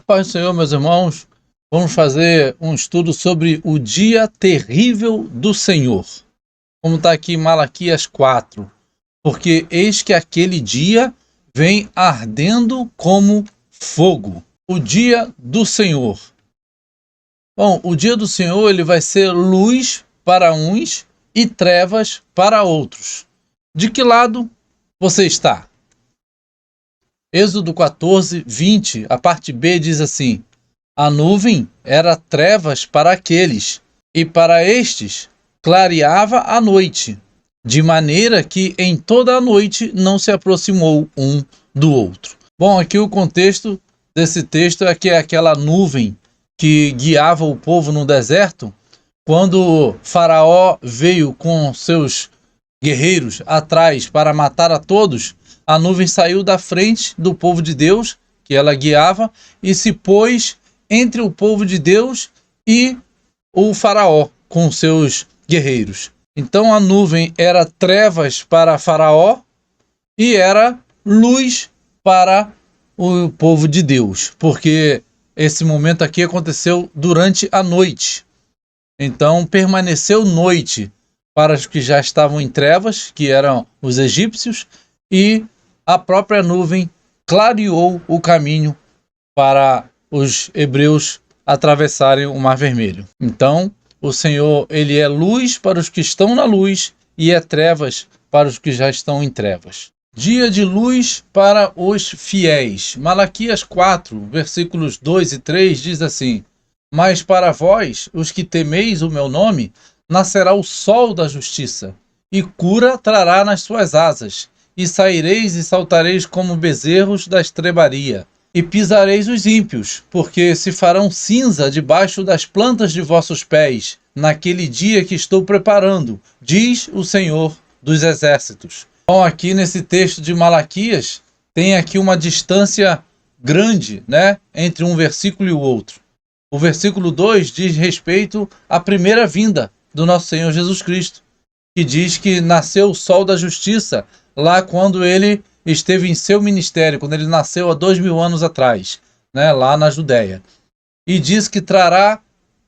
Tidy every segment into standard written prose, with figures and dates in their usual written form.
Paz do Senhor, meus irmãos, vamos fazer um estudo sobre o dia terrível do Senhor. Como está aqui em Malaquias 4. Porque eis que aquele dia vem ardendo como fogo. O dia do Senhor. Bom, o dia do Senhor ele vai ser luz para uns e trevas para outros. De que lado você está? Êxodo 14, 20, a parte B diz assim: a nuvem era trevas para aqueles, e para estes clareava a noite, de maneira que em toda a noite não se aproximou um do outro. Bom, aqui o contexto desse texto é que é aquela nuvem que guiava o povo no deserto, quando Faraó veio com seus guerreiros atrás para matar a todos, a nuvem saiu da frente do povo de Deus, que ela guiava, e se pôs entre o povo de Deus e o Faraó com seus guerreiros. Então a nuvem era trevas para Faraó e era luz para o povo de Deus, porque esse momento aqui aconteceu durante a noite. Então permaneceu noite para os que já estavam em trevas, que eram os egípcios, e a própria nuvem clareou o caminho para os hebreus atravessarem o Mar Vermelho. Então, o Senhor, ele é luz para os que estão na luz e é trevas para os que já estão em trevas. Dia de luz para os fiéis. Malaquias 4, versículos 2 e 3 diz assim: mas para vós, os que temeis o meu nome, nascerá o sol da justiça, e cura trará nas suas asas, e saireis e saltareis como bezerros da estrebaria, e pisareis os ímpios, porque se farão cinza debaixo das plantas de vossos pés, naquele dia que estou preparando, diz o Senhor dos Exércitos. Bom, aqui nesse texto de Malaquias, tem aqui uma distância grande, né, entre um versículo e o outro. O versículo 2 diz respeito à primeira vinda do nosso Senhor Jesus Cristo, que diz que nasceu o sol da justiça lá quando ele esteve em seu ministério, quando ele nasceu há 2000 anos atrás, né, lá na Judéia. E diz que trará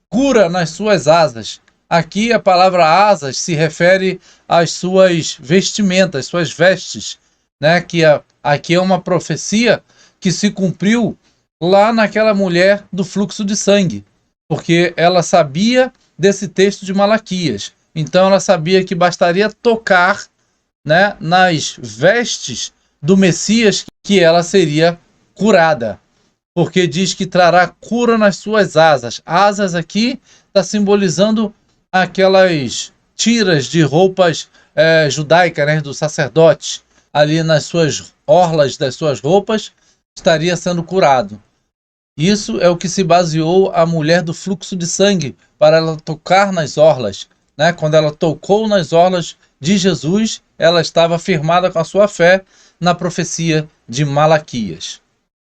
cura nas suas asas. Aqui a palavra asas se refere às suas vestimentas, suas vestes, né, que aqui é uma profecia que se cumpriu lá naquela mulher do fluxo de sangue, porque ela sabia desse texto de Malaquias. Então ela sabia que bastaria tocar, né, nas vestes do Messias que ela seria curada, porque diz que trará cura nas suas asas. Asas aqui está simbolizando aquelas tiras de roupas judaicas, né, dos sacerdotes, ali nas suas orlas das suas roupas, estaria sendo curado. Isso é o que se baseou a mulher do fluxo de sangue, para ela tocar nas orlas, né? Quando ela tocou nas orlas de Jesus, ela estava firmada com a sua fé na profecia de Malaquias.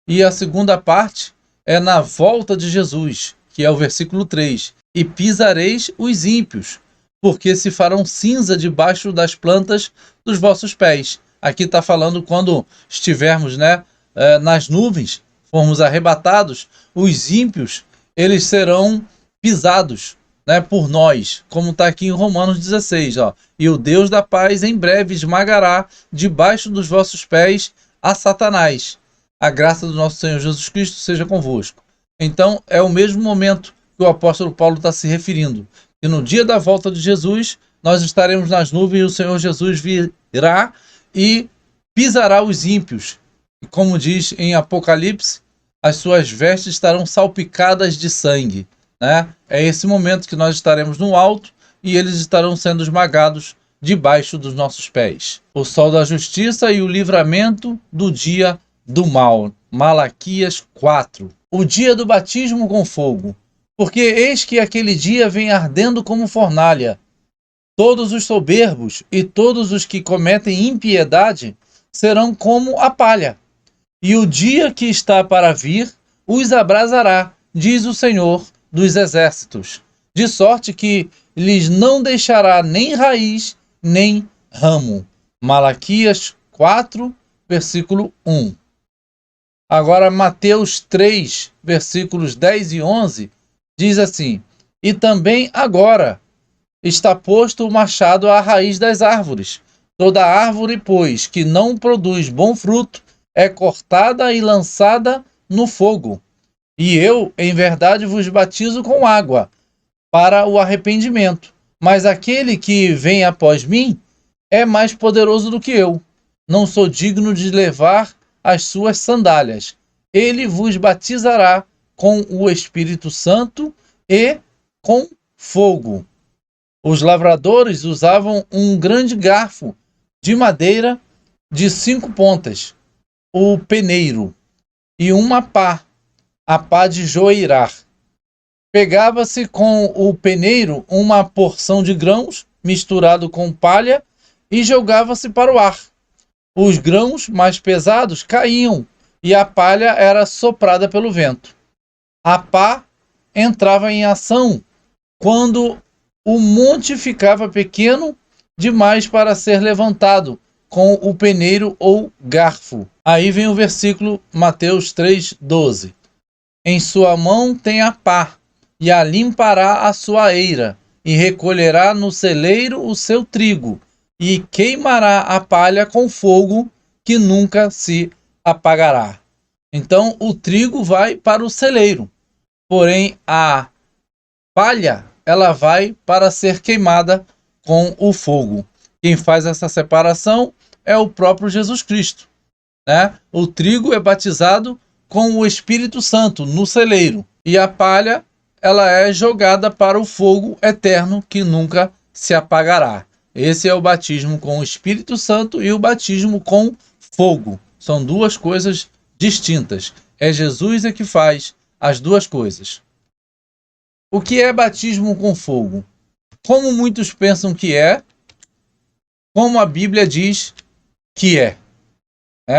E a segunda parte é na volta de Jesus, que é o versículo 3. E pisareis os ímpios, porque se farão cinza debaixo das plantas dos vossos pés. Aqui está falando quando estivermos, né, nas nuvens, formos arrebatados, os ímpios, eles serão pisados, né, por nós, como está aqui em Romanos 16, ó. E o Deus da paz em breve esmagará debaixo dos vossos pés a Satanás. A graça do nosso Senhor Jesus Cristo seja convosco. Então é o mesmo momento que o apóstolo Paulo está se referindo, que no dia da volta de Jesus, nós estaremos nas nuvens e o Senhor Jesus virá e pisará os ímpios. E como diz em Apocalipse, as suas vestes estarão salpicadas de sangue, né? É esse momento que nós estaremos no alto e eles estarão sendo esmagados debaixo dos nossos pés. O sol da justiça e o livramento do dia do mal. Malaquias 4. O dia do batismo com fogo. Porque eis que aquele dia vem ardendo como fornalha. Todos os soberbos e todos os que cometem impiedade serão como a palha. E o dia que está para vir os abrasará, diz o Senhor dos Exércitos, de sorte que lhes não deixará nem raiz, nem ramo. Malaquias 4, versículo 1. Agora, Mateus 3, versículos 10 e 11, diz assim: E também agora está posto o machado à raiz das árvores. Toda árvore, pois, que não produz bom fruto, é cortada e lançada no fogo. E eu, em verdade, vos batizo com água para o arrependimento. Mas aquele que vem após mim é mais poderoso do que eu. Não sou digno de levar as suas sandálias. Ele vos batizará com o Espírito Santo e com fogo. Os lavradores usavam um grande garfo de madeira de 5 pontas, o peneiro, e uma pá, a pá de joeirar. Pegava-se com o peneiro uma porção de grãos misturado com palha e jogava-se para o ar. Os grãos mais pesados caíam e a palha era soprada pelo vento. A pá entrava em ação quando o monte ficava pequeno demais para ser levantado com o peneiro ou garfo. Aí vem o versículo Mateus 3,12. Em sua mão tem a pá, e a limpará a sua eira, e recolherá no celeiro o seu trigo, e queimará a palha com fogo, que nunca se apagará. Então o trigo vai para o celeiro, porém a palha ela vai para ser queimada com o fogo. Quem faz essa separação é o próprio Jesus Cristo, né? O trigo é batizado com o Espírito Santo no celeiro, e a palha ela é jogada para o fogo eterno que nunca se apagará. Esse é o batismo com o Espírito Santo e o batismo com fogo. São duas coisas distintas. É Jesus que faz as duas coisas. O que é batismo com fogo? Como muitos pensam que é, como a Bíblia diz que é.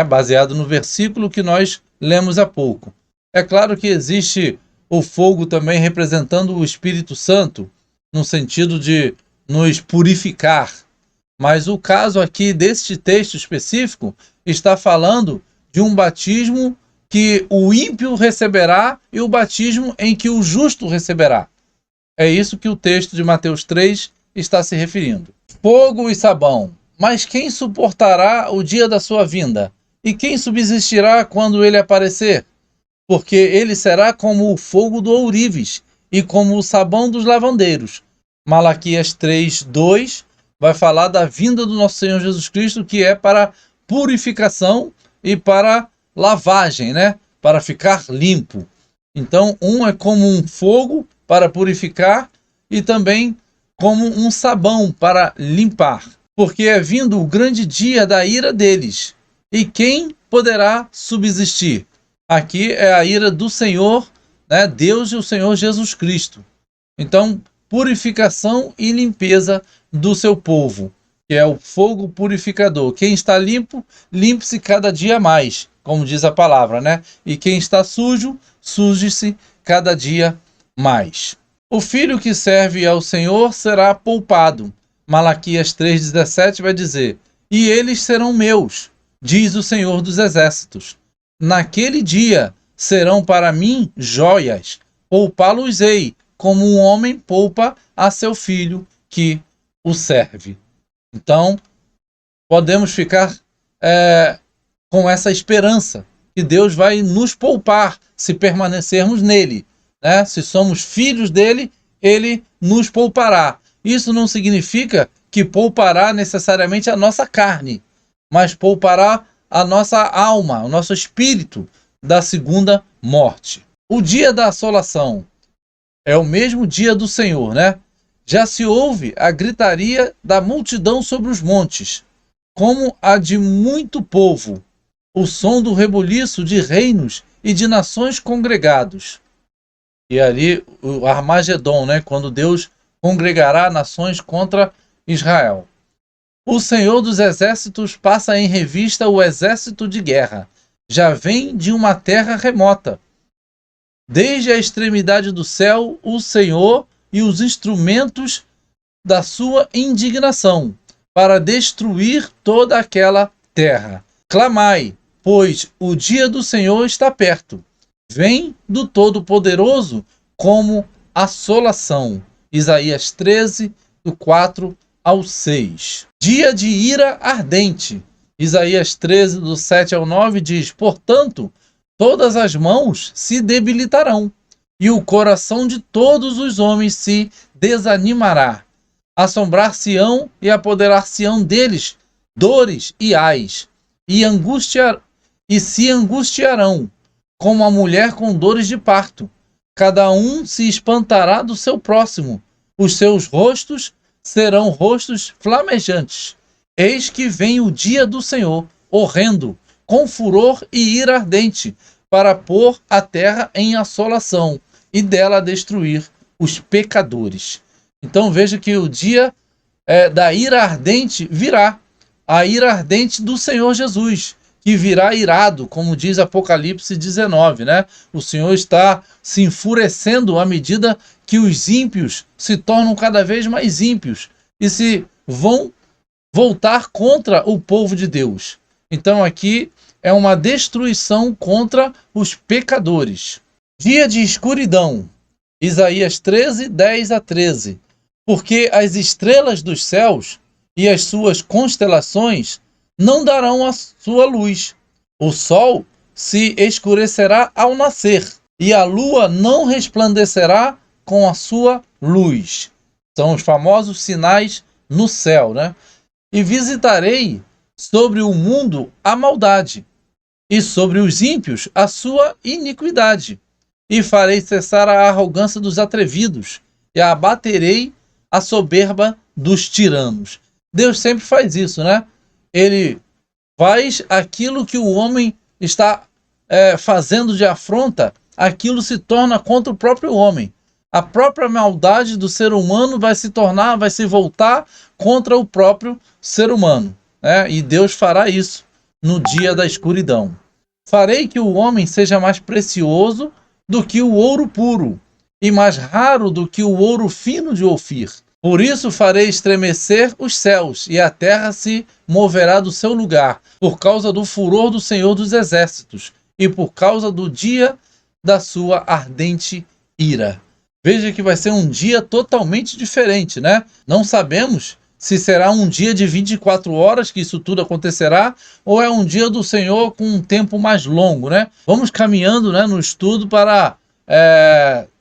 Baseado no versículo que nós lemos há pouco. É claro que existe o fogo também representando o Espírito Santo, no sentido de nos purificar. Mas o caso aqui deste texto específico está falando de um batismo que o ímpio receberá e o batismo em que o justo receberá. É isso que o texto de Mateus 3 está se referindo. Fogo e sabão. Mas quem suportará o dia da sua vinda? E quem subsistirá quando ele aparecer? Porque ele será como o fogo do ourives e como o sabão dos lavandeiros. Malaquias 3:2 vai falar da vinda do nosso Senhor Jesus Cristo, que é para purificação e para lavagem, né? Para ficar limpo. Então, um é como um fogo para purificar e também como um sabão para limpar. Porque é vindo o grande dia da ira deles. E quem poderá subsistir? Aqui é a ira do Senhor, né? Deus e o Senhor Jesus Cristo. Então, purificação e limpeza do seu povo, que é o fogo purificador. Quem está limpo, limpe-se cada dia mais, como diz a palavra, né? E quem está sujo, suje-se cada dia mais. O filho que serve ao Senhor será poupado. Malaquias 3,17 vai dizer: e eles serão meus, diz o Senhor dos Exércitos. Naquele dia serão para mim joias, poupá-los-ei, como um homem poupa a seu filho que o serve. Então, podemos ficar com essa esperança que Deus vai nos poupar se permanecermos nele, né? Se somos filhos dele, ele nos poupará. Isso não significa que poupará necessariamente a nossa carne, mas poupará a nossa alma, o nosso espírito da segunda morte. O dia da assolação é o mesmo dia do Senhor, né? Já se ouve a gritaria da multidão sobre os montes, como a de muito povo, o som do rebuliço de reinos e de nações congregados. E ali o Armagedon, né? Quando Deus congregará nações contra Israel. O Senhor dos Exércitos passa em revista o exército de guerra. Já vem de uma terra remota. Desde a extremidade do céu, o Senhor e os instrumentos da sua indignação, para destruir toda aquela terra. Clamai, pois o dia do Senhor está perto. Vem do Todo-Poderoso como assolação. Isaías 13, do 4 ao 6. Dia de ira ardente. Isaías 13, do 7 ao 9 diz: portanto, todas as mãos se debilitarão, e o coração de todos os homens se desanimará. Assombrar-se-ão e apoderar-se-ão deles dores e ais, e se angustiarão, como a mulher com dores de parto. Cada um se espantará do seu próximo, os seus rostos serão rostos flamejantes. Eis que vem o dia do Senhor, horrendo, com furor e ira ardente, para pôr a terra em assolação e dela destruir os pecadores. Então veja que o dia da ira ardente virá, a ira ardente do Senhor Jesus, que virá irado, como diz Apocalipse 19, né? O Senhor está se enfurecendo à medida que os ímpios se tornam cada vez mais ímpios e se vão voltar contra o povo de Deus. Então aqui é uma destruição contra os pecadores. Dia de escuridão. Isaías 13, 10 a 13. Porque as estrelas dos céus e as suas constelações não darão a sua luz. O sol se escurecerá ao nascer, e a lua não resplandecerá com a sua luz. São os famosos sinais no céu, né? E visitarei sobre o mundo a maldade, e sobre os ímpios a sua iniquidade. E farei cessar a arrogância dos atrevidos, e abaterei a soberba dos tiranos. Deus sempre faz isso, né? Ele faz aquilo que o homem está fazendo de afronta, aquilo se torna contra o próprio homem. A própria maldade do ser humano vai se voltar contra o próprio ser humano, né? E Deus fará isso no dia da escuridão. Farei que o homem seja mais precioso do que o ouro puro, e mais raro do que o ouro fino de Ofir. Por isso farei estremecer os céus, e a terra se moverá do seu lugar, por causa do furor do Senhor dos Exércitos, e por causa do dia da sua ardente ira. Veja que vai ser um dia totalmente diferente, né? Não sabemos se será um dia de 24 horas que isso tudo acontecerá, ou é um dia do Senhor com um tempo mais longo, né? Vamos caminhando, né, no estudo para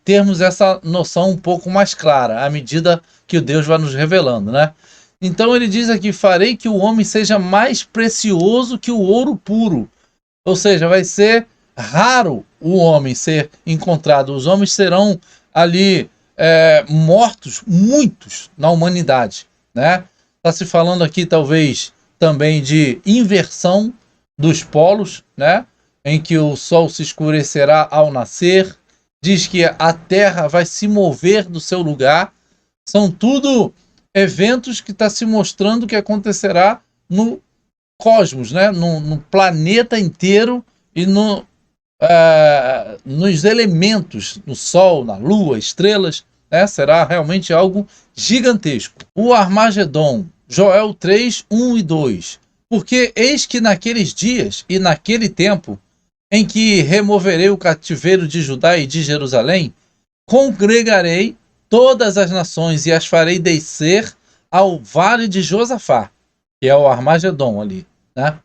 termos essa noção um pouco mais clara, à medida que o Deus vai nos revelando, né? Então ele diz aqui: farei que o homem seja mais precioso que o ouro puro. Ou seja, vai ser raro o homem ser encontrado. Os homens serão ali mortos, muitos na humanidade, né? Está se falando aqui talvez também de inversão dos polos, né? Em que o sol se escurecerá ao nascer. Diz que a terra vai se mover do seu lugar. São tudo eventos que está se mostrando que acontecerá no cosmos, né? No planeta inteiro e nos elementos, no Sol, na Lua, estrelas, né? Será realmente algo gigantesco. O Armagedon, Joel 3, 1 e 2. Porque eis que naqueles dias e naquele tempo, em que removerei o cativeiro de Judá e de Jerusalém, congregarei todas as nações e as farei descer ao vale de Josafá, que é o Armagedon ali, né?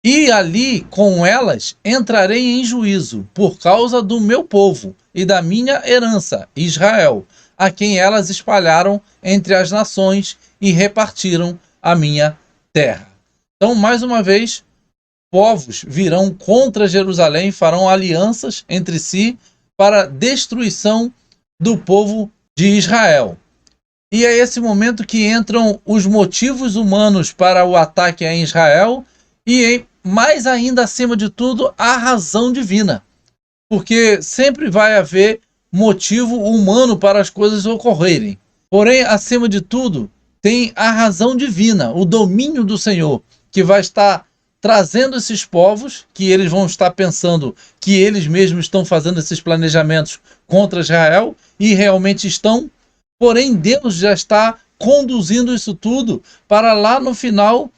E ali com elas entrarei em juízo por causa do meu povo e da minha herança, Israel, a quem elas espalharam entre as nações e repartiram a minha terra. Então, mais uma vez, povos virão contra Jerusalém, farão alianças entre si para destruição do povo de Israel. E é esse momento que entram os motivos humanos para o ataque a Israel e, mais ainda acima de tudo, a razão divina. Porque sempre vai haver motivo humano para as coisas ocorrerem. Porém, acima de tudo, tem a razão divina, o domínio do Senhor, que vai estar trazendo esses povos, que eles vão estar pensando que eles mesmos estão fazendo esses planejamentos contra Israel, e realmente estão, porém Deus já está conduzindo isso tudo para lá no final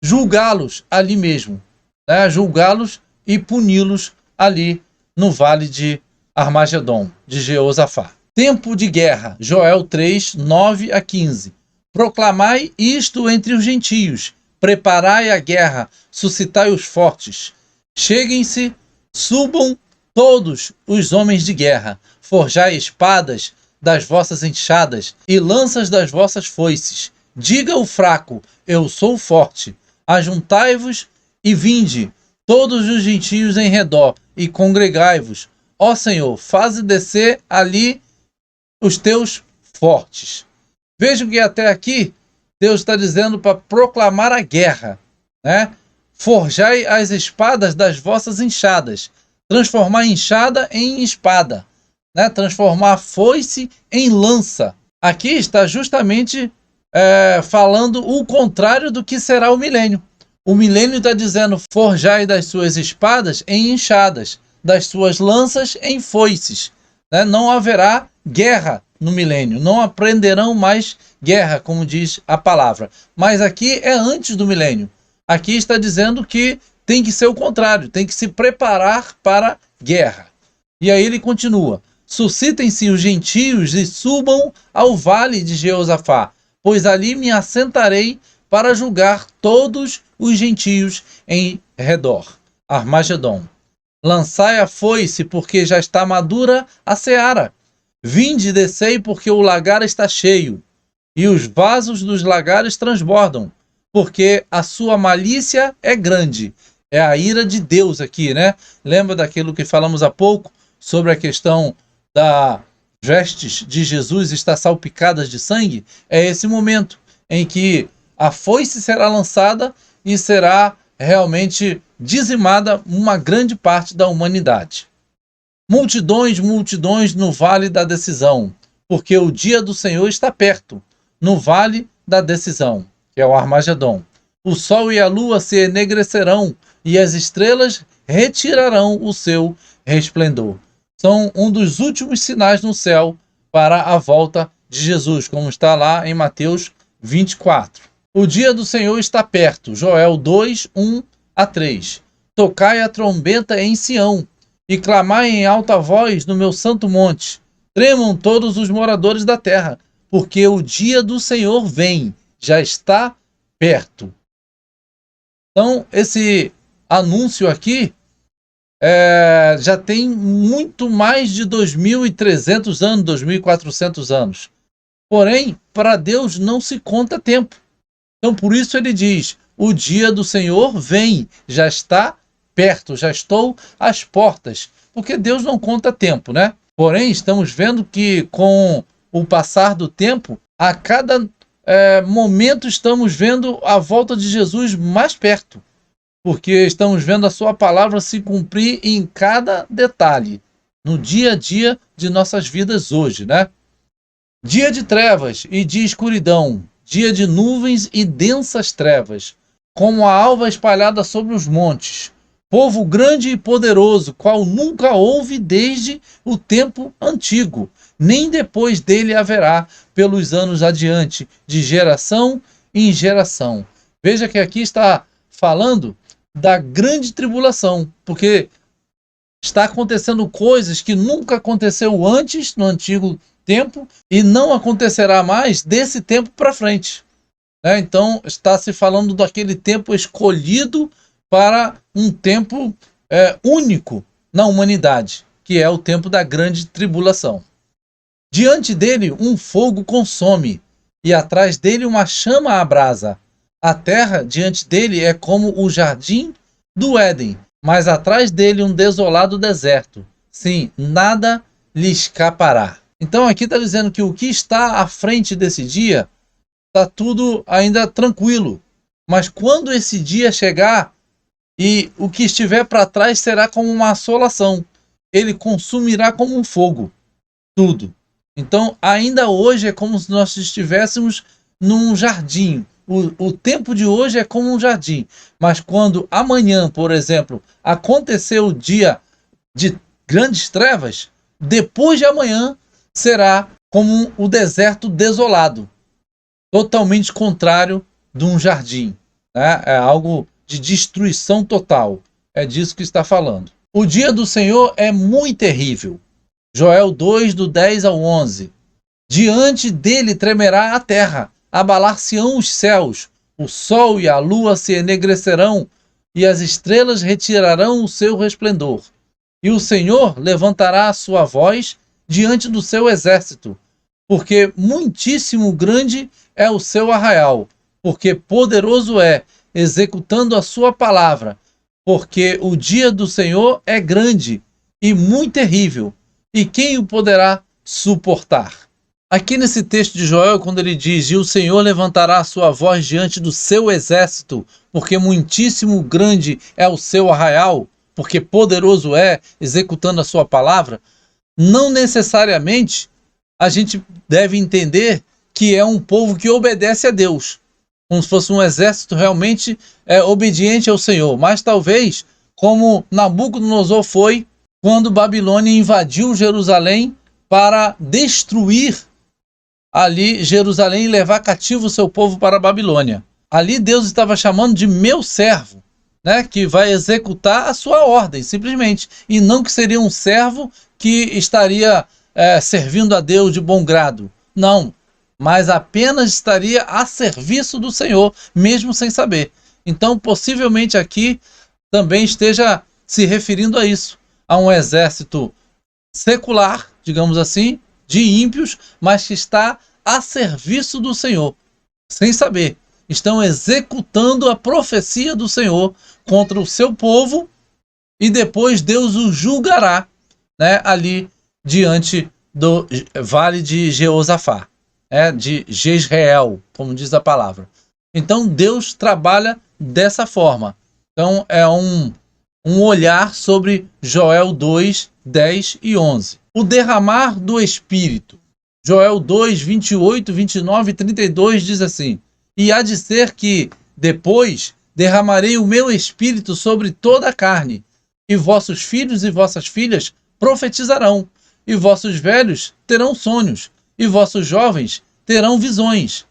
julgá-los ali mesmo. né, julgá-los e puni-los ali no vale de Armagedon, de Jeosafá. Tempo de guerra, Joel 3, 9 a 15. Proclamai isto entre os gentios, preparai a guerra, suscitai os fortes. Cheguem-se, subam todos os homens de guerra, forjai espadas das vossas enxadas e lanças das vossas foices. Diga o fraco, eu sou forte. Ajuntai-vos e vinde, todos os gentios em redor, e congregai-vos. Ó Senhor, faze descer ali os teus fortes. Vejam que até aqui Deus está dizendo para proclamar a guerra, né? Forjai as espadas das vossas enxadas, transformar enxada em espada, né? Transformar foice em lança. Aqui está justamente falando o contrário do que será o milênio. O milênio está dizendo: forjai das suas espadas em enxadas, das suas lanças em foices. Né? Não haverá guerra no milênio, não aprenderão mais guerra, como diz a palavra. Mas aqui é antes do milênio. Aqui está dizendo que tem que ser o contrário, tem que se preparar para guerra. E aí ele continua: suscitem-se os gentios e subam ao vale de Jeosafá, pois ali me assentarei para julgar todos os gentios em redor. Armagedon. Lançai a foice, porque já está madura a seara. Vinde e descei, porque o lagar está cheio, e os vasos dos lagares transbordam, porque a sua malícia é grande. É a ira de Deus aqui, né? Lembra daquilo que falamos há pouco, sobre a questão das vestes de Jesus estar salpicadas de sangue? É esse momento em que a foice será lançada e será realmente dizimada uma grande parte da humanidade. Multidões, multidões no vale da decisão, porque o dia do Senhor está perto, no vale da decisão, que é o Armagedon. O sol e a lua se enegrecerão e as estrelas retirarão o seu resplendor. São um dos últimos sinais no céu para a volta de Jesus, como está lá em Mateus 24. O dia do Senhor está perto, Joel 2, 1 a 3. Tocai a trombeta em Sião e clamai em alta voz no meu santo monte. Tremam todos os moradores da terra, porque o dia do Senhor vem, já está perto. Então, esse anúncio aqui já tem muito mais de 2.300 anos, 2.400 anos. Porém, para Deus não se conta tempo. Então, por isso ele diz: o dia do Senhor vem, já está perto, já estou às portas. Porque Deus não conta tempo, né? Porém, estamos vendo que com o passar do tempo, a cada momento estamos vendo a volta de Jesus mais perto. Porque estamos vendo a sua palavra se cumprir em cada detalhe, no dia a dia de nossas vidas hoje, né? Dia de trevas e de escuridão, dia de nuvens e densas trevas, como a alva espalhada sobre os montes. Povo grande e poderoso, qual nunca houve desde o tempo antigo, nem depois dele haverá pelos anos adiante, de geração em geração. Veja que aqui está falando da grande tribulação, porque está acontecendo coisas que nunca aconteceu antes, no antigo tempo, e não acontecerá mais desse tempo para frente. Então, está se falando daquele tempo escolhido para um tempo único na humanidade, que é o tempo da grande tribulação. Diante dele, um fogo consome, e atrás dele uma chama abrasa. A terra diante dele é como o jardim do Éden, mas atrás dele um desolado deserto. Sim, nada lhe escapará. Então aqui está dizendo que o que está à frente desse dia está tudo ainda tranquilo. Mas quando esse dia chegar, e o que estiver para trás será como uma assolação. Ele consumirá como um fogo tudo. Então ainda hoje é como se nós estivéssemos num jardim. O tempo de hoje é como um jardim. Mas quando amanhã, por exemplo, acontecer o dia de grandes trevas, depois de amanhã será como o deserto desolado, totalmente contrário de um jardim, né? É algo de destruição total. É disso que está falando. O dia do Senhor é muito terrível. Joel 2, do 10 ao 11. Diante dele tremerá a terra, abalar-se-ão os céus, o sol e a lua se enegrecerão, e as estrelas retirarão o seu resplendor. E o Senhor levantará a sua voz diante do seu exército, porque muitíssimo grande é o seu arraial, porque poderoso é, executando a sua palavra, porque o dia do Senhor é grande e muito terrível, e quem o poderá suportar? Aqui nesse texto de Joel, quando ele diz: e o Senhor levantará a sua voz diante do seu exército, porque muitíssimo grande é o seu arraial, porque poderoso é, executando a sua palavra, não necessariamente a gente deve entender que é um povo que obedece a Deus, como se fosse um exército realmente obediente ao Senhor, mas talvez como Nabucodonosor foi quando Babilônia invadiu Jerusalém para destruir ali Jerusalém e levar cativo o seu povo para a Babilônia. Ali Deus estava chamando de meu servo, né, que vai executar a sua ordem, simplesmente, e não que seria um servo que estaria servindo a Deus de bom grado. Não, mas apenas estaria a serviço do Senhor, mesmo sem saber. Então, possivelmente aqui também esteja se referindo a isso, a um exército secular, digamos assim, de ímpios, mas que está a serviço do Senhor, sem saber. Estão executando a profecia do Senhor contra o seu povo e depois Deus o julgará, né, ali diante do vale de Jeosafá, de Jezreel, como diz a palavra. Então Deus trabalha dessa forma. Então é um olhar sobre Joel 2, 10 e 11. O derramar do Espírito. Joel 2, 28, 29 e 32 diz assim: e há de ser que, depois, derramarei o meu Espírito sobre toda a carne, e vossos filhos e vossas filhas profetizarão, e vossos velhos terão sonhos, e vossos jovens terão visões.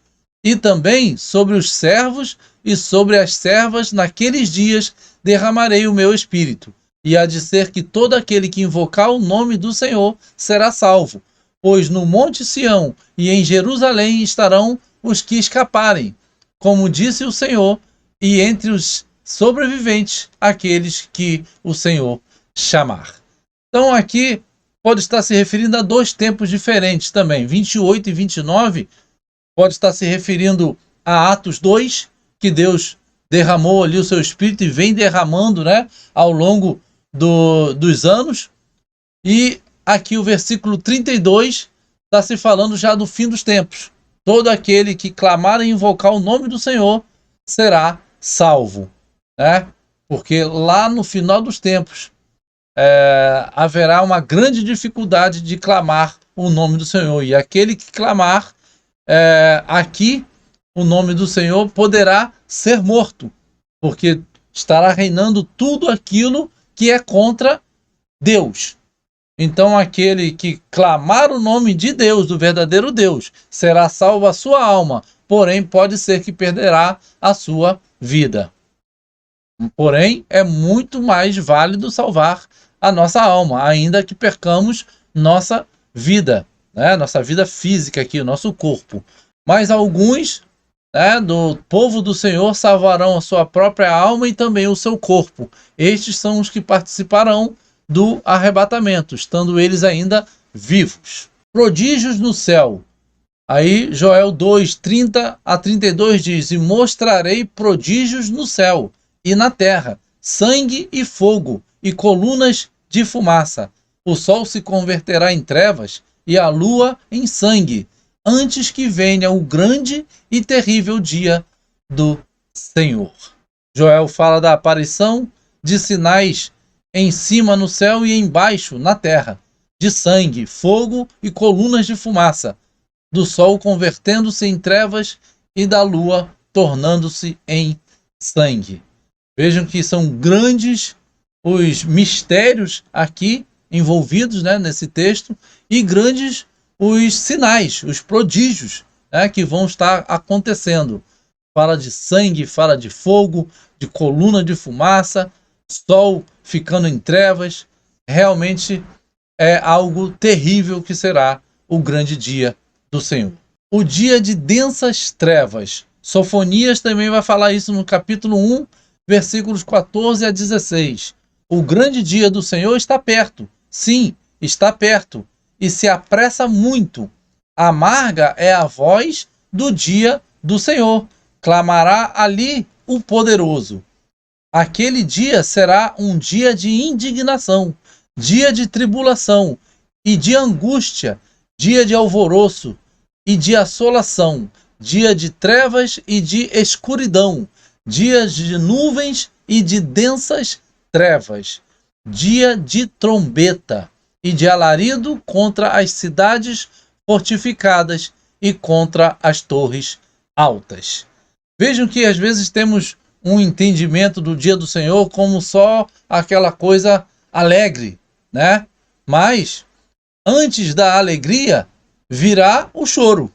E também sobre os servos e sobre as servas naqueles dias derramarei o meu Espírito. E há de ser que todo aquele que invocar o nome do Senhor será salvo, pois no Monte Sião e em Jerusalém estarão os que escaparem, como disse o Senhor, e entre os sobreviventes, aqueles que o Senhor chamar. Então aqui pode estar se referindo a dois tempos diferentes também. 28 e 29 pode estar se referindo a Atos 2, que Deus derramou ali o seu Espírito e vem derramando, né, ao longo dos anos. E aqui o versículo 32 está se falando já do fim dos tempos. Todo aquele que clamar e invocar o nome do Senhor será salvo, né? Porque lá no final dos tempos haverá uma grande dificuldade de clamar o nome do Senhor. E aquele que clamar aqui o nome do Senhor poderá ser morto, porque estará reinando tudo aquilo que é contra Deus. Então aquele que clamar o nome de Deus, do verdadeiro Deus, será salvo a sua alma, porém pode ser que perderá a sua vida. Porém, é muito mais válido salvar a nossa alma, ainda que percamos nossa vida, né? Nossa vida física aqui, o nosso corpo. Mas alguns, né, do povo do Senhor salvarão a sua própria alma e também o seu corpo. Estes são os que participarão do arrebatamento, estando eles ainda vivos. Prodígios no céu. Aí Joel 2, 30 a 32 diz: e mostrarei prodígios no céu e na terra, sangue e fogo, e colunas de fumaça. O sol se converterá em trevas e a lua em sangue, antes que venha o grande e terrível dia do Senhor. Joel fala da aparição de sinais em cima no céu e embaixo na terra, de sangue, fogo e colunas de fumaça, do sol convertendo-se em trevas e da lua tornando-se em sangue. Vejam que são grandes os mistérios aqui envolvidos, né, nesse texto, e grandes os sinais, os prodígios, né, que vão estar acontecendo. fala de sangue, fala de fogo, de coluna de fumaça, sol ficando em trevas. Realmente é algo terrível que será o grande dia do Senhor. O dia de densas trevas. Sofonias também vai falar isso no capítulo 1, versículos 14 a 16. O grande dia do Senhor está perto. Sim, está perto. E se apressa muito. Amarga é a voz do dia do Senhor. Clamará ali o poderoso. Aquele dia será um dia de indignação, dia de tribulação e de angústia, dia de alvoroço e de assolação, dia de trevas e de escuridão, dia de nuvens e de densas trevas, dia de trombeta e de alarido contra as cidades fortificadas e contra as torres altas. Vejam que às vezes temos um entendimento do dia do Senhor como só aquela coisa alegre, né? Mas antes da alegria virá o choro.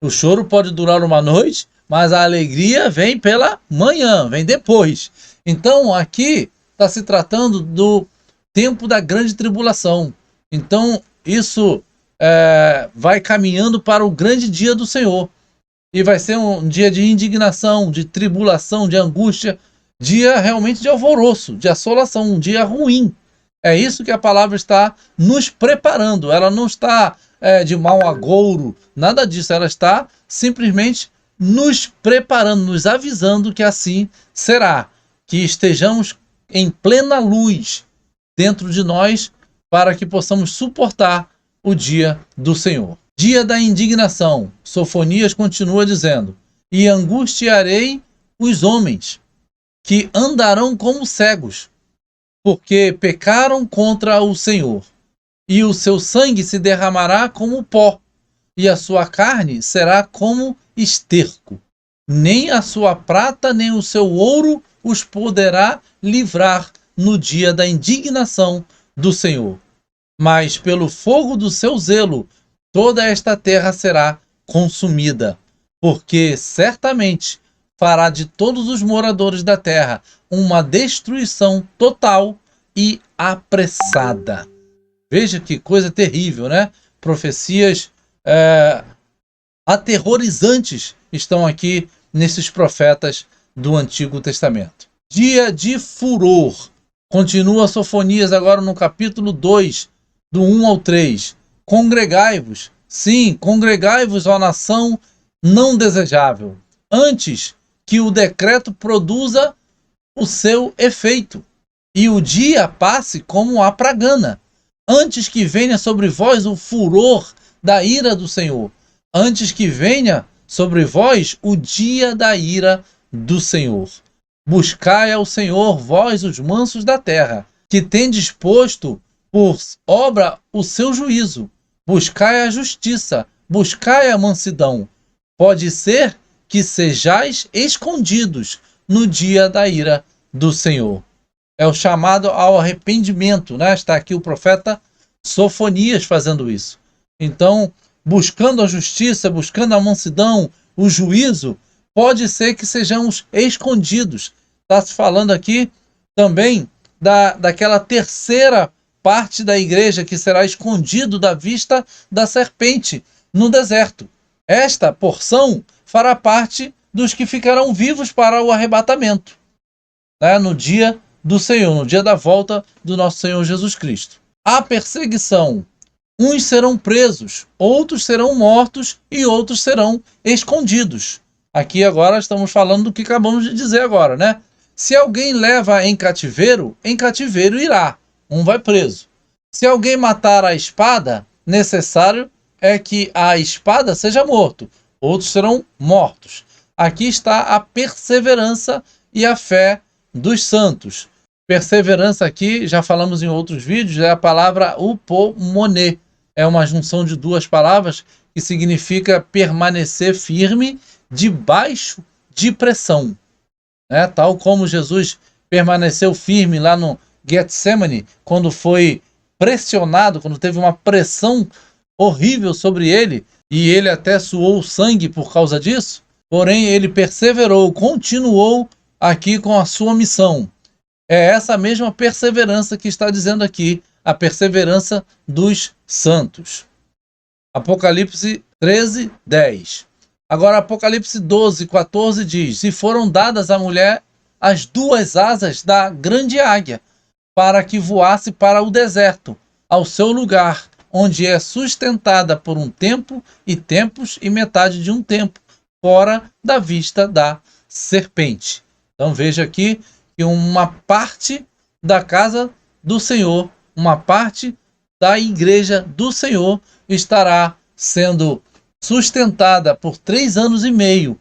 O choro pode durar uma noite, mas a alegria vem pela manhã, vem depois. Então aqui está se tratando do tempo da grande tribulação. Então isso vai caminhando para o grande dia do Senhor. E vai ser um dia de indignação, de tribulação, de angústia, dia realmente de alvoroço, de assolação, um dia ruim. É isso que a palavra está nos preparando. Ela não está de mau agouro, nada disso. Ela está simplesmente nos preparando, nos avisando que assim será. Que estejamos em plena luz dentro de nós para que possamos suportar o dia do Senhor. Dia da indignação. Sofonias continua dizendo: e angustiarei os homens, que andarão como cegos, porque pecaram contra o Senhor. E o seu sangue se derramará como pó, e a sua carne será como esterco. Nem a sua prata, nem o seu ouro os poderá livrar no dia da indignação do Senhor. Mas pelo fogo do seu zelo, toda esta terra será consumida, porque certamente fará de todos os moradores da terra uma destruição total e apressada. Veja que coisa terrível, né? Profecias aterrorizantes estão aqui nesses profetas do Antigo Testamento. Dia de furor. Continua Sofonias agora no capítulo 2, do 1 ao 3. Congregai-vos, sim, congregai-vos, ó nação não desejável, antes que o decreto produza o seu efeito, e o dia passe como a pragana, antes que venha sobre vós o furor da ira do Senhor, antes que venha sobre vós o dia da ira do Senhor. Buscai ao Senhor, vós os mansos da terra, que tendes posto por obra o seu juízo. Buscai a justiça, buscai a mansidão. Pode ser que sejais escondidos no dia da ira do Senhor. É o chamado ao arrependimento, né? Está aqui o profeta Sofonias fazendo isso. Então, buscando a justiça, buscando a mansidão, o juízo, pode ser que sejamos escondidos. Está se falando aqui também daquela terceira parte da igreja que será escondido da vista da serpente no deserto. Esta porção fará parte dos que ficarão vivos para o arrebatamento, né? No dia do Senhor, no dia da volta do nosso Senhor Jesus Cristo. A perseguição. Uns serão presos, outros serão mortos e outros serão escondidos. Aqui agora estamos falando do que acabamos de dizer agora, né? Se alguém leva em cativeiro irá. Um vai preso. Se alguém matar a espada, necessário é que a espada seja morto. Outros serão mortos. Aqui está a perseverança e a fé dos santos. Perseverança aqui, já falamos em outros vídeos, é a palavra upomone. É uma junção de duas palavras que significa permanecer firme debaixo de pressão, né? Tal como Jesus permaneceu firme lá no Getsemane, quando foi pressionado, quando teve uma pressão horrível sobre ele, e ele até suou sangue por causa disso. porém ele perseverou, continuou aqui com a sua missão. É essa mesma perseverança que está dizendo aqui, a perseverança dos santos. Apocalipse 13, 10. Agora Apocalipse 12, 14 diz: e foram dadas à mulher as duas asas da grande águia, para que voasse para o deserto, ao seu lugar, onde é sustentada por um tempo e tempos e metade de um tempo, fora da vista da serpente. Então veja aqui que uma parte da casa do Senhor, uma parte da igreja do Senhor estará sendo sustentada por 3 anos e meio,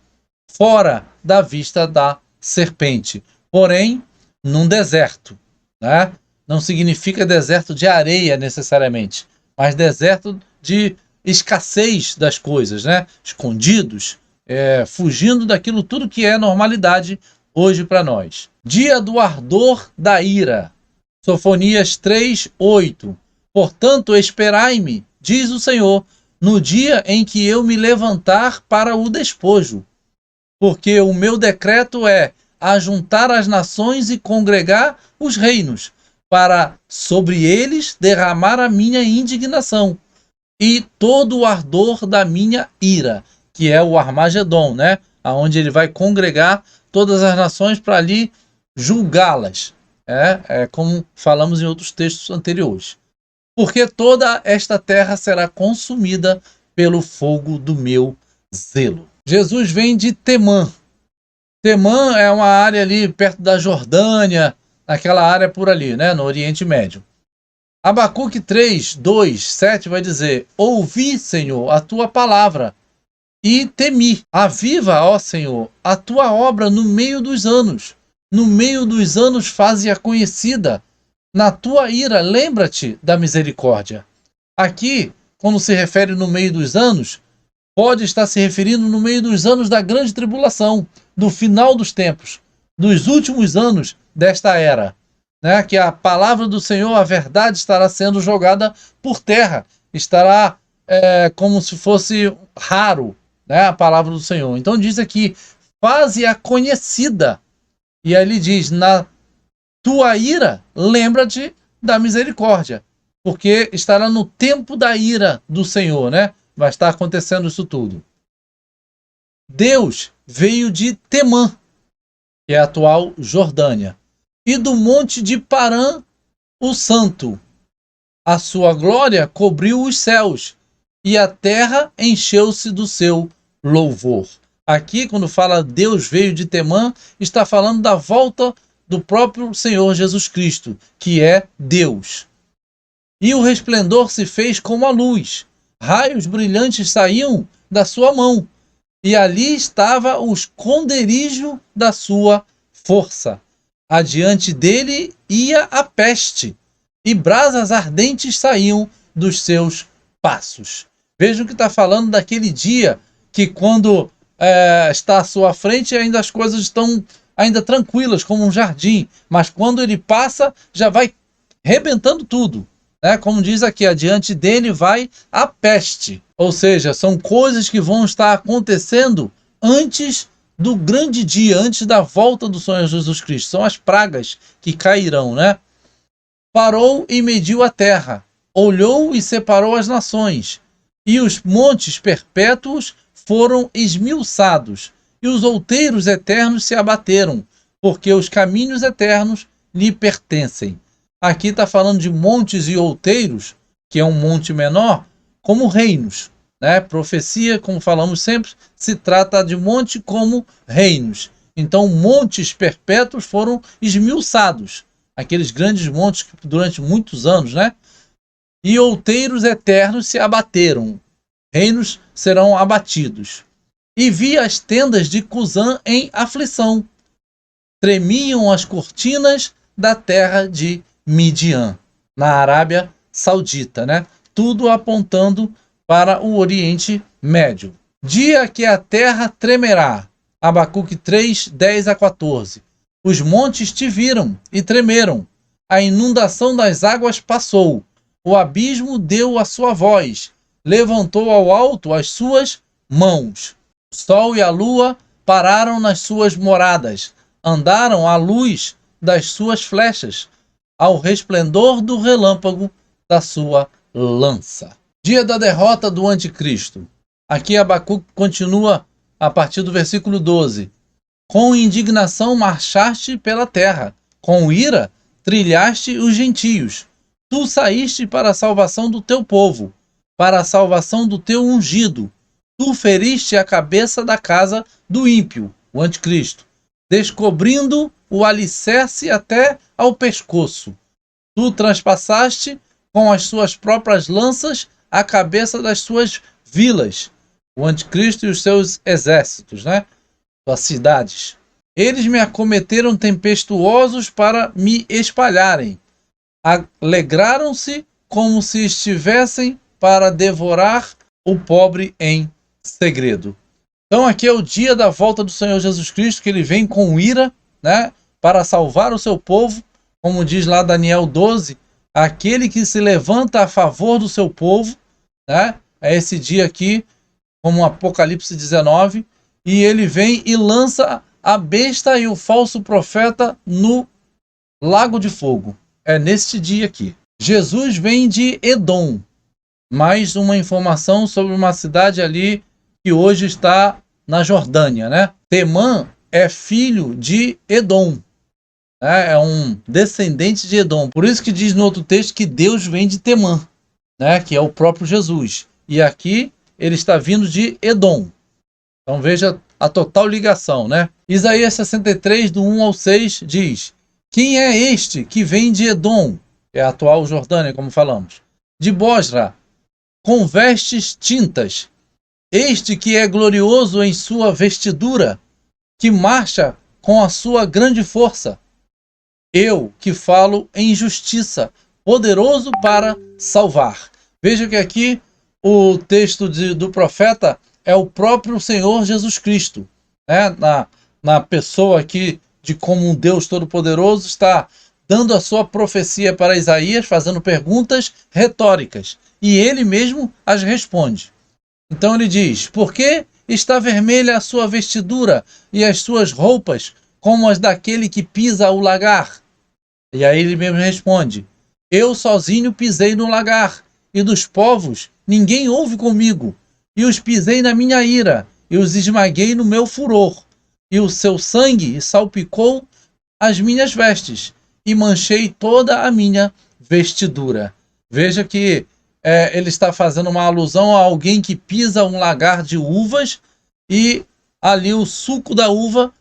fora da vista da serpente, porém num deserto, né? Não significa deserto de areia necessariamente, mas deserto de escassez das coisas, né? Escondidos, fugindo daquilo tudo que é normalidade hoje para nós. Dia do ardor da ira. Sofonias 3, 8. Portanto, esperai-me, diz o Senhor, no dia em que eu me levantar para o despojo. Porque o meu decreto é ajuntar as nações e congregar os reinos, para sobre eles derramar a minha indignação e todo o ardor da minha ira, que é o Armagedon, né? Aonde ele vai congregar todas as nações para ali julgá-las. Como falamos em outros textos anteriores. Porque toda esta terra será consumida pelo fogo do meu zelo. Jesus vem de Temã. Temã é uma área ali perto da Jordânia, naquela área por ali, né, no Oriente Médio. Abacuque 3, 2, 7 vai dizer: ouvi, Senhor, a tua palavra e temi. Aviva, ó Senhor, a tua obra no meio dos anos. No meio dos anos faze-a conhecida. Na tua ira, lembra-te da misericórdia. Aqui, quando se refere no meio dos anos, pode estar se referindo no meio dos anos da grande tribulação, do final dos tempos, dos últimos anos desta era, né? Que a palavra do Senhor, a verdade, estará sendo jogada por terra, estará como se fosse raro, né? A palavra do Senhor. Então diz aqui: faze-a conhecida. E aí ele diz: na tua ira, lembra-te da misericórdia, porque estará no tempo da ira do Senhor, né? Vai estar acontecendo isso tudo. Deus veio de Temã, que é a atual Jordânia, e do monte de Parã, o santo. A sua glória cobriu os céus, e a terra encheu-se do seu louvor. Aqui, quando fala Deus veio de Temã, está falando da volta do próprio Senhor Jesus Cristo, que é Deus. E o resplendor se fez como a luz, raios brilhantes saíam da sua mão, e ali estava o esconderijo da sua força. Adiante dele ia a peste, e brasas ardentes saíam dos seus passos. Vejam que está falando daquele dia que quando está à sua frente, ainda as coisas estão ainda tranquilas, como um jardim, mas quando ele passa, já vai rebentando tudo. Como diz aqui, adiante dele vai a peste. Ou seja, são coisas que vão estar acontecendo antes do grande dia, antes da volta do Senhor Jesus Cristo. São as pragas que cairão, né? Parou e mediu a terra, olhou e separou as nações, e os montes perpétuos foram esmiuçados, e os outeiros eternos se abateram, porque os caminhos eternos lhe pertencem. Aqui está falando de montes e outeiros, que é um monte menor, como reinos, né? Profecia, como falamos sempre, se trata de monte como reinos. Então, montes perpétuos foram esmiuçados, aqueles grandes montes que durante muitos anos, né? E outeiros eternos se abateram, reinos serão abatidos. E vi as tendas de Cusã em aflição, tremiam as cortinas da terra de Midian, na Arábia Saudita, né? Tudo apontando para o Oriente Médio. Dia que a terra tremerá. Abacuque 3, 10 a 14. Os montes te viram e tremeram. A inundação das águas passou. O abismo deu a sua voz. Levantou ao alto as suas mãos. O sol e a lua pararam nas suas moradas, andaram à luz das suas flechas, ao resplendor do relâmpago da sua lança. Dia da derrota do anticristo. Aqui Abacuque continua a partir do versículo 12. Com indignação marchaste pela terra, com ira trilhaste os gentios. Tu saíste para a salvação do teu povo, para a salvação do teu ungido. Tu feriste a cabeça da casa do ímpio, o anticristo, descobrindo o alicerce até ao pescoço. Tu transpassaste com as suas próprias lanças a cabeça das suas vilas, o anticristo e os seus exércitos, suas cidades. Eles me acometeram tempestuosos para me espalharem. Alegraram-se como se estivessem para devorar o pobre em segredo. Então aqui é o dia da volta do Senhor Jesus Cristo, que ele vem com ira, para salvar o seu povo, como diz lá Daniel 12, aquele que se levanta a favor do seu povo, é esse dia aqui, como Apocalipse 19, e ele vem e lança a besta e o falso profeta no lago de fogo. É neste dia aqui. Jesus vem de Edom. Mais uma informação sobre uma cidade ali que hoje está na Jordânia, Temã é filho de Edom. É um descendente de Edom. Por isso que diz no outro texto que Deus vem de Temã, que é o próprio Jesus. E aqui ele está vindo de Edom. Então veja a total ligação, Isaías 63, do 1 ao 6, diz: Quem é este que vem de Edom? É a atual Jordânia, como falamos. De Bosra, com vestes tintas. Este que é glorioso em sua vestidura, que marcha com a sua grande força. Eu que falo em justiça, poderoso para salvar. Veja que aqui o texto do profeta é o próprio Senhor Jesus Cristo. Na pessoa aqui de como um Deus Todo-Poderoso está dando a sua profecia para Isaías, fazendo perguntas retóricas. E ele mesmo as responde. Então ele diz: Por que está vermelha a sua vestidura e as suas roupas como as daquele que pisa o lagar? E aí ele mesmo responde: Eu sozinho pisei no lagar, e dos povos ninguém houve comigo, e os pisei na minha ira, e os esmaguei no meu furor, e o seu sangue salpicou as minhas vestes, e manchei toda a minha vestidura. Veja que ele está fazendo uma alusão a alguém que pisa um lagar de uvas, e ali o suco da uva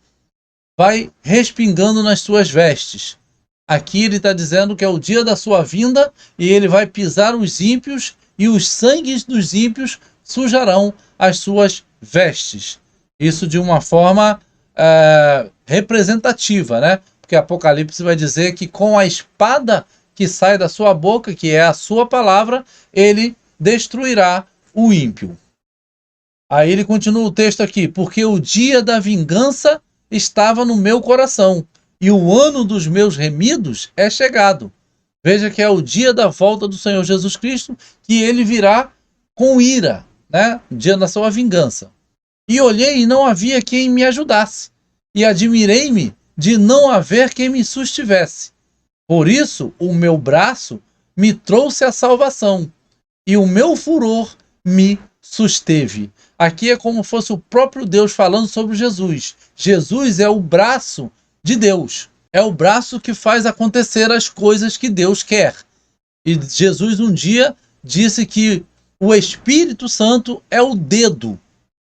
vai respingando nas suas vestes. Aqui ele está dizendo que é o dia da sua vinda, e ele vai pisar os ímpios, e os sangues dos ímpios sujarão as suas vestes. Isso de uma forma representativa, Porque Apocalipse vai dizer que com a espada que sai da sua boca, que é a sua palavra, ele destruirá o ímpio. Aí ele continua o texto aqui: Porque o dia da vingança estava no meu coração, e o ano dos meus remidos é chegado. Veja que é o dia da volta do Senhor Jesus Cristo, que ele virá com ira, o dia da sua vingança. E olhei e não havia quem me ajudasse, e admirei-me de não haver quem me sustivesse. Por isso o meu braço me trouxe a salvação, e o meu furor me susteve. Aqui é como fosse o próprio Deus falando sobre Jesus. Jesus é o braço de Deus. É o braço que faz acontecer as coisas que Deus quer. E Jesus um dia disse que o Espírito Santo é o dedo.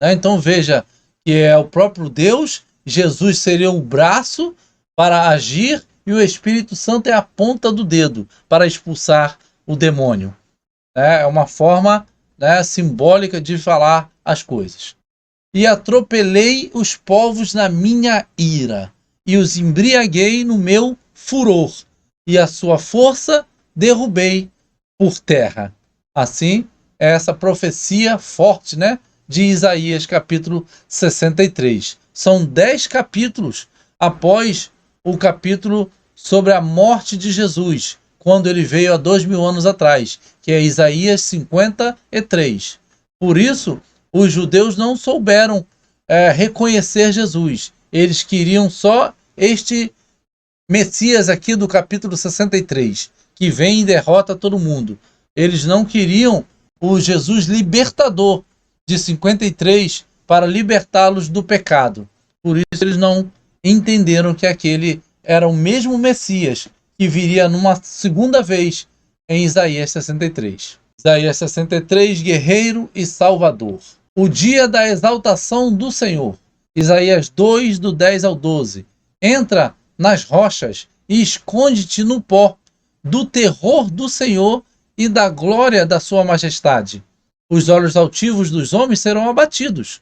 Então veja que é o próprio Deus, Jesus seria o braço para agir, e o Espírito Santo é a ponta do dedo para expulsar o demônio. É uma forma simbólica de falar as coisas. E atropelei os povos na minha ira, e os embriaguei no meu furor, e a sua força derrubei por terra. Assim, é essa profecia forte, de Isaías capítulo 63. São 10 capítulos após o capítulo sobre a morte de Jesus, quando ele veio há 2000 anos atrás, que é Isaías 53. Por isso, os judeus não souberam reconhecer Jesus. Eles queriam só este Messias aqui do capítulo 63, que vem e derrota todo mundo. Eles não queriam o Jesus libertador de 53 para libertá-los do pecado. Por isso eles não entenderam que aquele era o mesmo Messias que viria numa segunda vez em Isaías 63. Isaías 63, guerreiro e salvador. O dia da exaltação do Senhor. Isaías 2, do 10 ao 12. Entra nas rochas e esconde-te no pó, do terror do Senhor e da glória da sua majestade. Os olhos altivos dos homens serão abatidos,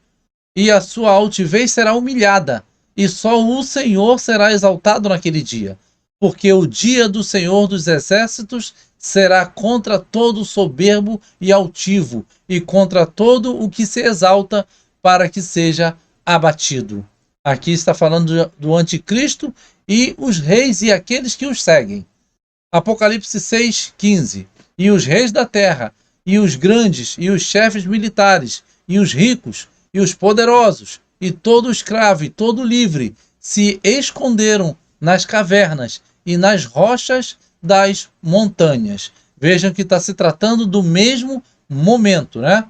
e a sua altivez será humilhada, e só o Senhor será exaltado naquele dia. Porque o dia do Senhor dos exércitos será contra todo soberbo e altivo, e contra todo o que se exalta, para que seja abatido. Aqui está falando do anticristo e os reis e aqueles que os seguem. Apocalipse 6, 15. E os reis da terra, e os grandes, e os chefes militares, e os ricos, e os poderosos, e todo escravo, e todo livre, se esconderam nas cavernas e nas rochas das montanhas. Vejam que está se tratando do mesmo momento, né?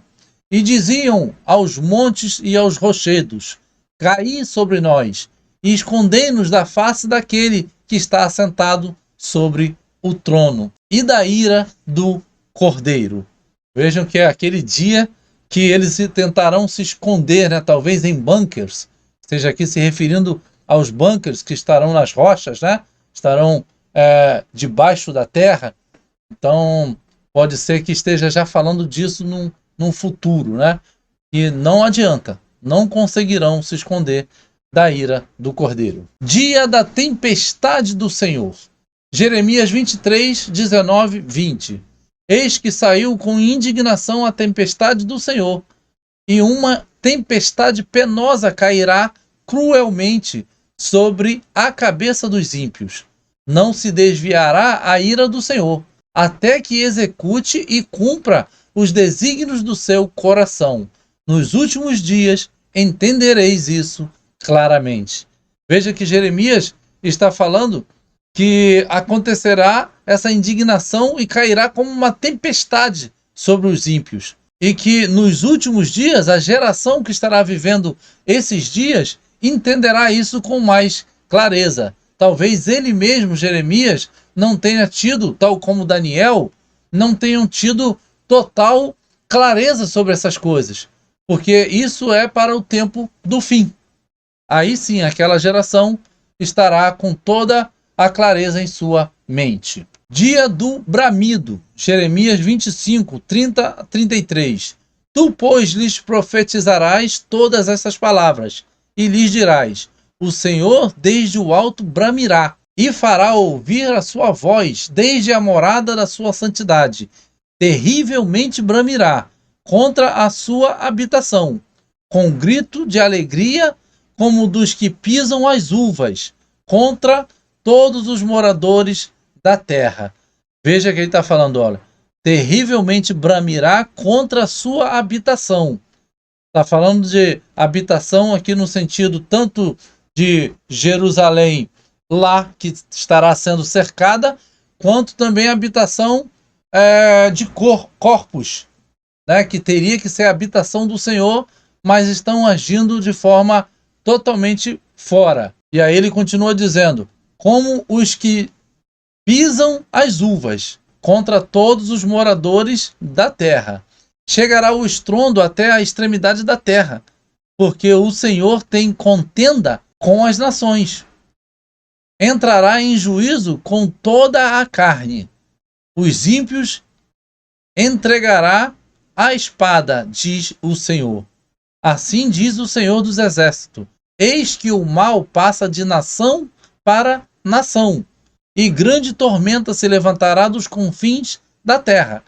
E diziam aos montes e aos rochedos: caí sobre nós, e escondei-nos da face daquele que está assentado sobre o trono, e da ira do Cordeiro. Vejam que é aquele dia que eles tentarão se esconder, né? Talvez em bunkers, esteja aqui se referindo aos bunkers que estarão nas rochas, né? Estarão debaixo da terra. Então, pode ser que esteja já falando disso num futuro, né? E não adianta, não conseguirão se esconder da ira do Cordeiro. Dia da tempestade do Senhor. Jeremias 23, 19, 20. Eis que saiu com indignação a tempestade do Senhor, e uma tempestade penosa cairá cruelmente sobre a cabeça dos ímpios. Não se desviará a ira do Senhor, até que execute e cumpra os desígnios do seu coração. Nos últimos dias entendereis isso claramente. Veja que Jeremias está falando que acontecerá essa indignação e cairá como uma tempestade sobre os ímpios. E que nos últimos dias, a geração que estará vivendo esses dias entenderá isso com mais clareza. Talvez ele mesmo, Jeremias, não tenha tido, tal como Daniel, não tenham tido total clareza sobre essas coisas. Porque isso é para o tempo do fim. Aí sim, aquela geração estará com toda a clareza em sua mente. Dia do bramido, Jeremias 25, 30 a 33. Tu, pois, lhes profetizarás todas essas palavras, e lhes dirás: o Senhor desde o alto bramirá, e fará ouvir a sua voz desde a morada da sua santidade. Terrivelmente bramirá contra a sua habitação, com grito de alegria como dos que pisam as uvas, contra todos os moradores da terra. Veja que ele está falando, olha, terrivelmente bramirá contra a sua habitação. Está falando de habitação aqui no sentido tanto de Jerusalém, lá que estará sendo cercada, quanto também habitação de corpos, né, que teria que ser a habitação do Senhor, mas estão agindo de forma totalmente fora. E aí ele continua dizendo: como os que pisam as uvas, contra todos os moradores da terra. Chegará o estrondo até a extremidade da terra, porque o Senhor tem contenda com as nações. Entrará em juízo com toda a carne. Os ímpios entregará a espada, diz o Senhor. Assim diz o Senhor dos Exércitos: eis que o mal passa de nação para nação, e grande tormenta se levantará dos confins da terra.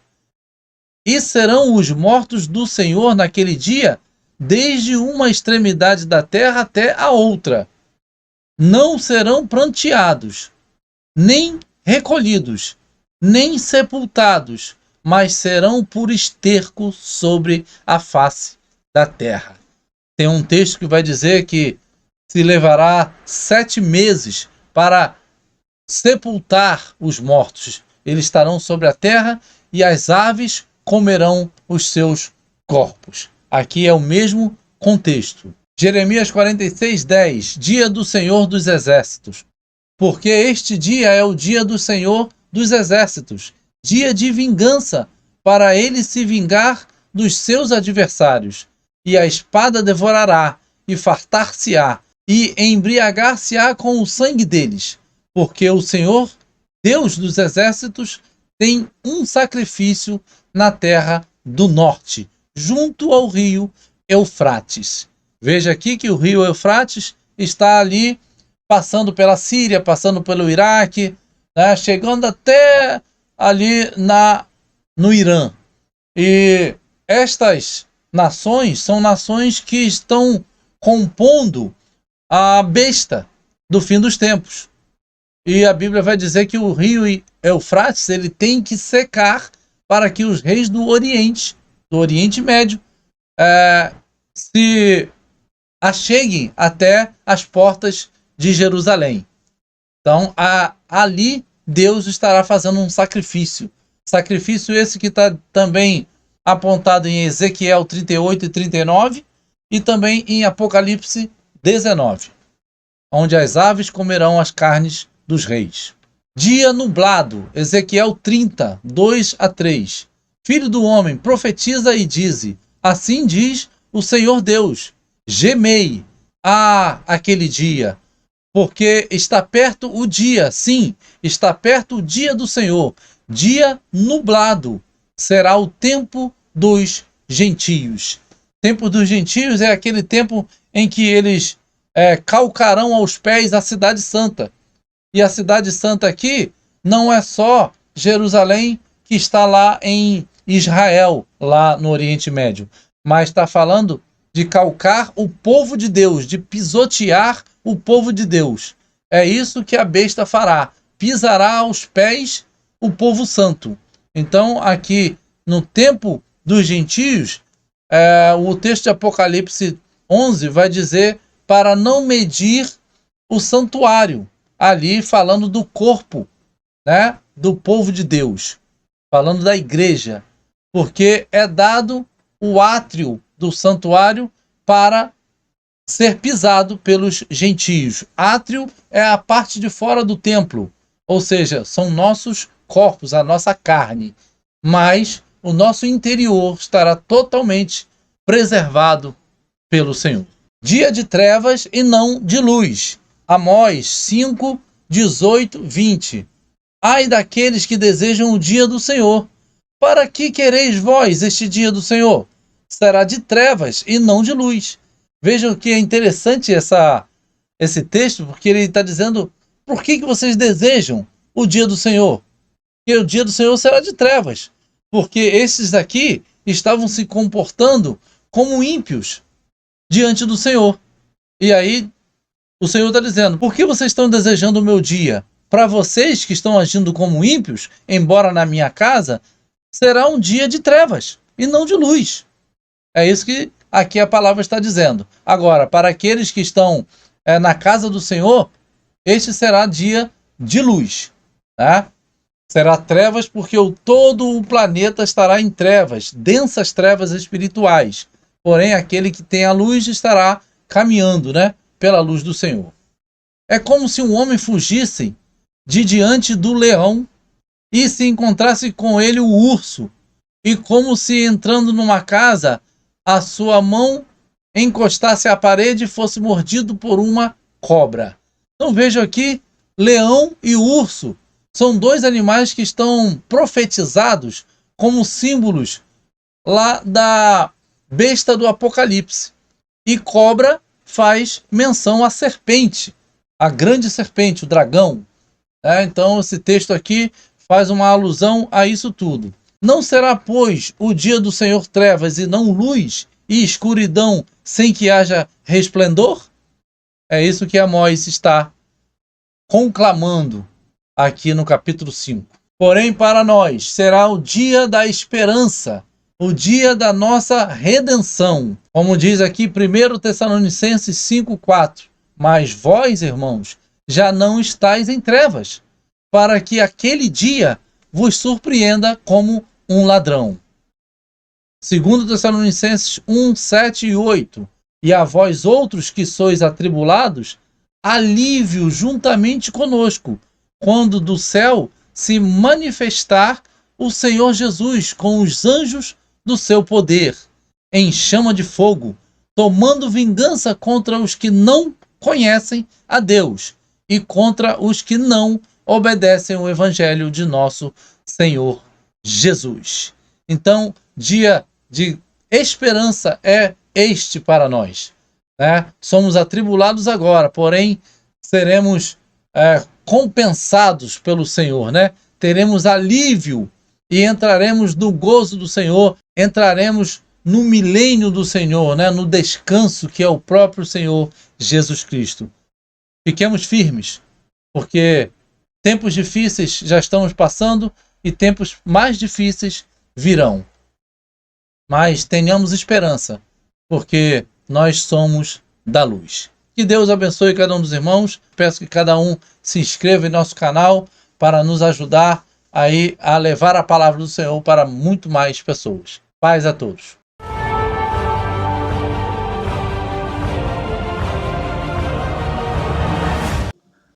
E serão os mortos do Senhor naquele dia, desde uma extremidade da terra até a outra. Não serão pranteados, nem recolhidos, nem sepultados, mas serão por esterco sobre a face da terra. Tem um texto que vai dizer que se levará 7 meses para sepultar os mortos. Eles estarão sobre a terra e as aves comerão os seus corpos. Aqui é o mesmo contexto. Jeremias 46:10, dia do Senhor dos Exércitos. Porque este dia é o dia do Senhor dos Exércitos, dia de vingança, para ele se vingar dos seus adversários. E a espada devorará, e fartar-se-á, e embriagar-se-á com o sangue deles. Porque o Senhor, Deus dos Exércitos, tem um sacrifício na terra do norte, junto ao rio Eufrates. Veja aqui que o rio Eufrates está ali, passando pela Síria, passando pelo Iraque, né, chegando até ali no Irã. E estas nações são nações que estão compondo a besta do fim dos tempos. E a Bíblia vai dizer que o rio Eufrates ele tem que secar para que os reis do Oriente Médio, se acheguem até as portas de Jerusalém. Então, ali Deus estará fazendo um sacrifício. Sacrifício esse que está também apontado em Ezequiel 38 e 39 e também em Apocalipse 19, onde as aves comerão as carnes dos reis. Dia nublado, Ezequiel 30, 2 a 3. Filho do homem, profetiza e dize: assim diz o Senhor Deus, gemei aquele dia, porque está perto o dia, sim, está perto o dia do Senhor, dia nublado, será o tempo dos gentios. Tempo dos gentios é aquele tempo em que eles calcarão aos pés a cidade santa. E a cidade santa aqui não é só Jerusalém, que está lá em Israel, lá no Oriente Médio, mas está falando de calcar o povo de Deus, de pisotear o povo de Deus. É isso que a besta fará, pisará aos pés o povo santo. Então, aqui no tempo dos gentios, o texto de Apocalipse 11 vai dizer para não medir o santuário, ali falando do corpo, né, do povo de Deus, falando da igreja, porque é dado o átrio do santuário para ser pisado pelos gentios. Átrio é a parte de fora do templo, ou seja, são nossos corpos, a nossa carne, mas o nosso interior estará totalmente preservado pelo Senhor. Dia de trevas e não de luz. Amós 5, 18, 20. Ai daqueles que desejam o dia do Senhor. Para que quereis vós este dia do Senhor? Será de trevas e não de luz. Vejam que é interessante esse texto, porque ele está dizendo por que vocês desejam o dia do Senhor. Porque o dia do Senhor será de trevas. Porque esses aqui estavam se comportando como ímpios diante do Senhor. E aí o Senhor está dizendo: por que vocês estão desejando o meu dia? Para vocês que estão agindo como ímpios, embora na minha casa, será um dia de trevas e não de luz. É isso que aqui a palavra está dizendo. Agora, para aqueles que estão na casa do Senhor, este será dia de luz. Tá? Será trevas porque todo o planeta estará em trevas, densas trevas espirituais. Porém, aquele que tem a luz estará caminhando, né, pela luz do Senhor. É como se um homem fugisse de diante do leão e se encontrasse com ele o urso, e como se entrando numa casa, a sua mão encostasse à parede e fosse mordido por uma cobra. Então vejam aqui, leão e urso são dois animais que estão profetizados como símbolos lá da besta do Apocalipse. E cobra faz menção à serpente, a grande serpente, o dragão. Então esse texto aqui faz uma alusão a isso tudo. Não será, pois, o dia do Senhor trevas e não luz, e escuridão sem que haja resplendor? É isso que Amós está conclamando aqui no capítulo 5. Porém, para nós será o dia da esperança, o dia da nossa redenção. Como diz aqui 1 Tessalonicenses 5,4. Mas vós, irmãos, já não estáis em trevas, para que aquele dia vos surpreenda como um ladrão. 2 Tessalonicenses 1, 7 e 8. E a vós outros que sois atribulados, alívio juntamente conosco, quando do céu se manifestar o Senhor Jesus com os anjos do seu poder, em chama de fogo, tomando vingança contra os que não conhecem a Deus e contra os que não obedecem o evangelho de nosso Senhor Jesus. Então, dia de esperança é este para nós, né? Somos atribulados agora, porém seremos compensados pelo Senhor, né? Teremos alívio e entraremos no gozo do Senhor, entraremos no milênio do Senhor, né? No descanso que é o próprio Senhor Jesus Cristo. Fiquemos firmes, porque tempos difíceis já estamos passando e tempos mais difíceis virão. Mas tenhamos esperança, porque nós somos da luz. Que Deus abençoe cada um dos irmãos. Peço que cada um se inscreva em nosso canal para nos ajudar aí a levar a palavra do Senhor para muito mais pessoas. Paz a todos.